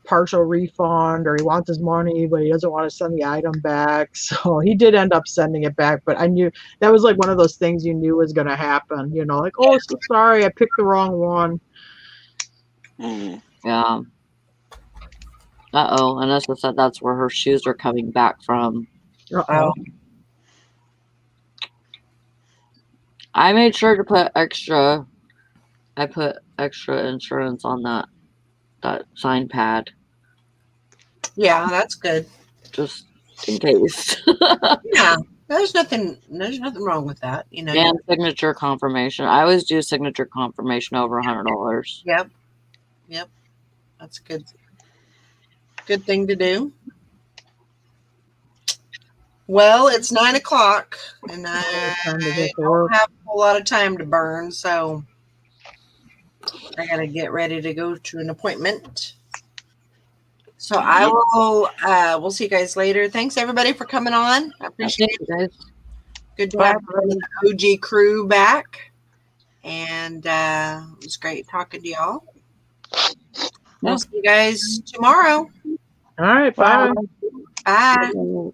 partial refund, or he wants his money, but he doesn't want to send the item back. So he did end up sending it back. But I knew that was like one of those things you knew was gonna happen. Like, oh, so sorry, I picked the wrong one. yeah. Uh-oh. Anessa said that's where her shoes are coming back from. Uh-oh. I made sure to put extra insurance on that sign pad, yeah, that's good. just in case. Yeah, there's nothing wrong with that. And signature confirmation. I always do signature confirmation over $100. Yep, that's good. Good thing to do. Well, it's 9 o'clock, and Time to I get to don't work. have a whole lot of time to burn, so I gotta get ready to go to an appointment. So I Yep. will. We'll see you guys later. Thanks everybody for coming on. I appreciate Thank it. you, guys. Good to Bye, have the OG crew back, and it was great talking to y'all. We'll see you guys tomorrow. All right, bye. Bye. Bye.